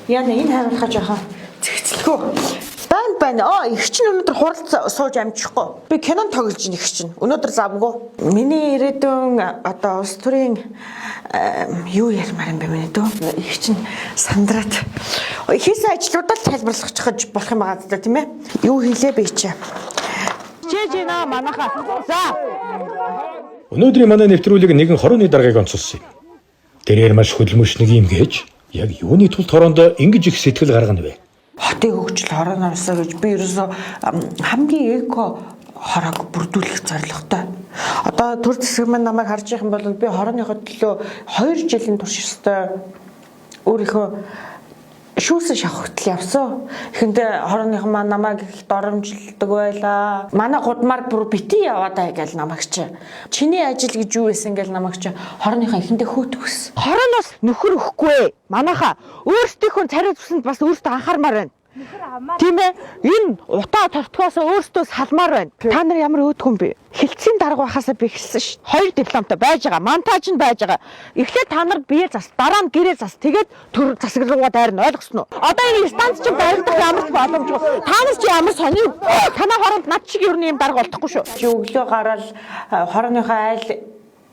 Яна энэ хариулахаа жоохон зэгцэлгүй. Байна. Их чинь өнөөдөр хуралд сууж амжихгүй. Би кинон тоглож ийн их чинь. Өнөөдөр завгүй. Миний ирээдүйн одоо улс төрийн юу ярмаар юм бэ миний дөө. Их чинь сандраад. Хийсэн ажлуудаа тайлбарлах гэж болох юм байгаа даа тийм ээ. Юу хийлээ би чи. Чэжина манайхаа. За. Өнөөдрийн манай нэвтрүүлэг нэгэн хорооны даргаыг онцолсон юм. Тэрээр маш хөдөлмөршнэг юм гэж яг юуны тулд хороонд ингэж их сэтгэл гаргана вэ? Хотыг хөгжил хорооно авсаа гэж би ерөөсө хамгийн эко хороог бүрдүүлэх зорилготой. Одоо төр зэсэг маань намайг харж байгаа юм бол би хорооныхоо төлөө 2 жилийн турш өстой өөрийнхөө шүүсэн шавхтал явсан. Эхэндээ хорооныхон маань намайг их доромжилдог байлаа. Манай гудмаар бүр бити яваадаа гэж намайг чи. Чиний ажил гэж юу байсан гэж намайг чи хорооныхон эхэндээ хөтгөс. Хорооноос нөхөр өгөхгүй. Манайхаа өөрсдийнхөө царай зүсэнд бас өөртөө анхаармаар байна. Тийм ээ. Энэ утаа тортгоос өөртөө салмаар байна. Та нар ямар өөдгөн бэ? Хилцийн дарга байхасаа би хэлсэн ш. 2 дипломтой байж байгаа. Монтаж нь байж байгаа. Эхлээд та нар бие зас, дараа нь гэрээ зас. Тэгээд төр засаг руугаа дайрна. Ойлгосноо? Одоо энэ станц чинь баригдах ямар ч боломжгүй. Та нар чи ямар сони? Танаа хоронд над шиг юу юм дарга болтохгүй шүү. Чи өглөө гараад хорооныхоо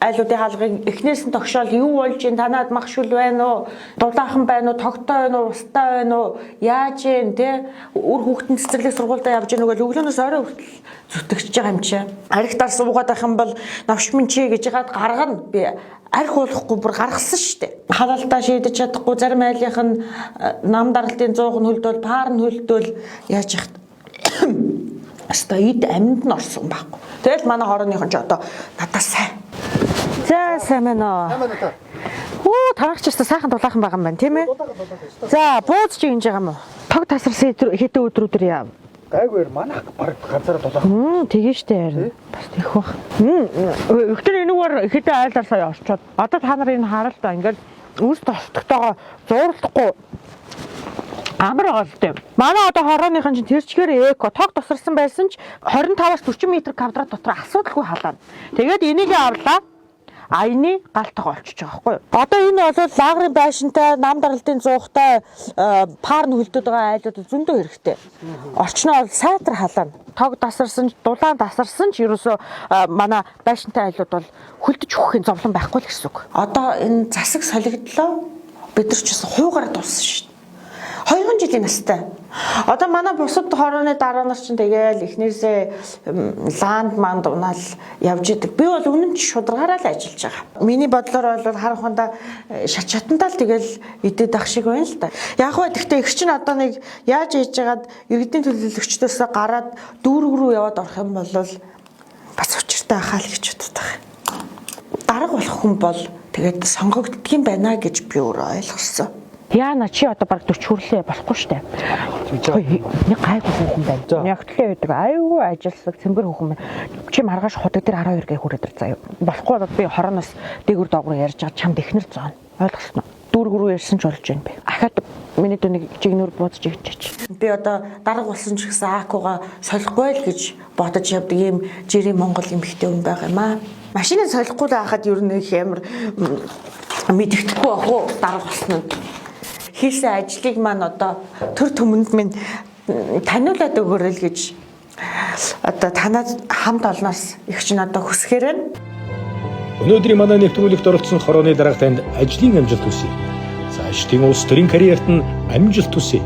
айлуудын хаалгыг эхнээс нь тогшоол юу болж ин танаад мах шүл байна уу? Дулаахан байна уу? Тогтой байна уу? Устай байна уу? Яаж юм те? Үр хүүхдэн цэцэрлэг сургуультай явж гэнэ үгүй өглөөнөөс орой хүртэл зүтгэж байгаа юм чи. Аригтаар суугаад байх юм бол новшмын чи гэж яагаад гаргана би арх болохгүй бүр гаргасан штэ. Халаалтаа шийдэж чадахгүй зарим айлынх нь нам даралтын 100 нь хөлдөөл, паар нь хөлдөөл яаж яах Аста ид амьд нь орсон байхгүй. Тэгэл манай хорооныхон ч одоо надаас сайн. За сайн байна уу? Тарагчтай сайхан дулаахан байгаа юм байна тийм ээ. За бууз чи ингэж байгаа юм уу? Тог тасарсан хэдэн өдрүүдэр яав? Гайгүй манайх баг ганцаараа дулаахан. Тэгээ штэ харин. Бас их бах. Өтөр энэгээр хэдэн айлаар сая орчоод. Одоо та нар энэ харалтаа ингээл үүс тостогтойгоо зуурлахгүй амар оолтой. Манай одоо хорооныхон чинь тэрчгээр эко тог тосарсан байсан ч 25-аас 40 м квадрат дотор асуудалгүй халаана. Тэгээд энийг авлаа. Аяны галтаг олчиж байгаа байхгүй юу? Одоо энэ бол лагрын байшинтай, нам даралтын зуухтай, паар нь хөлдөд байгаа айлууд зөндөө хэрэгтэй. Орчноо бол сайтар халаана. Тог тасарсан, дулаан тасарсан ч ерөөсөө манай байшинтай айлууд бол хөлдөж өгөхийн зовлон байхгүй л гэсэн үг. Одоо энэ засаг солигдлоо бид нар ч бас хуугаар дууссан шүү дээ. 2 жилийн настай. Одоо манай бусад хорооны дараа нар чинь тэгээл эхнээсээ ланд манд унаал явж идэг. Би бол үнэн ч шударгаараа л ажиллаж байгаа. Миний бодлоор бол харахундаа шат шатандаа л тэгээл идэд ах шиг байна л да. Яг хөө гэхдээ их чинь одоо нэг яаж хийж яагаад иргэдийн төлөөлөгчдөөс гараад дүүрэг рүү яваад орох юм бол бас учиртай ахаа л гэж боддог байгаа. Дарга болох хүн бол тэгээд сонгогддгийм байна гэж би өөрөө ойлгосон. Яна чи одоо баг 40 хүрлээ болохгүй штэ. Нэг гайгүй хүн байна. Ягтлаа байдаг. Аюу ажилласан цэмбэр хүүхэн байна. Чи маргааш худаг дээр 12 гээ хүрээд ир заяа. Болохгүй бол би хорооноос дээгүр доогуур ярьж байгаа чамд ихнэр зоон. Ойлгосноо? Дүүрэг рүү ярьсан ч болж байна би. Ахаад миний дүүнийг жигнөр буудаж ичээч. Би одоо дарга болсон ч гэсэн АК-га солихгүй л гэж бодож явдаг ийм жирийн Монгол эмэгтэй хүн байгаа юм аа. Машиныг солихгүй л хахад ер нь их амар мэдэгдэхгүй байх уу дарга болсон нь. Хийсэн ажлыг маань одоо төр төмөнд минь таниулаад өгөөрэй л гэж одоо танад хамт олноос их ч надад хүсгээр байна. Өнөөдрийн манай нэвтрүүлэгт оролцсон хорооны дарга танд ажлын амжилт хүсье. Цаашдын улс төрийн карьерт нь амжилт хүсье.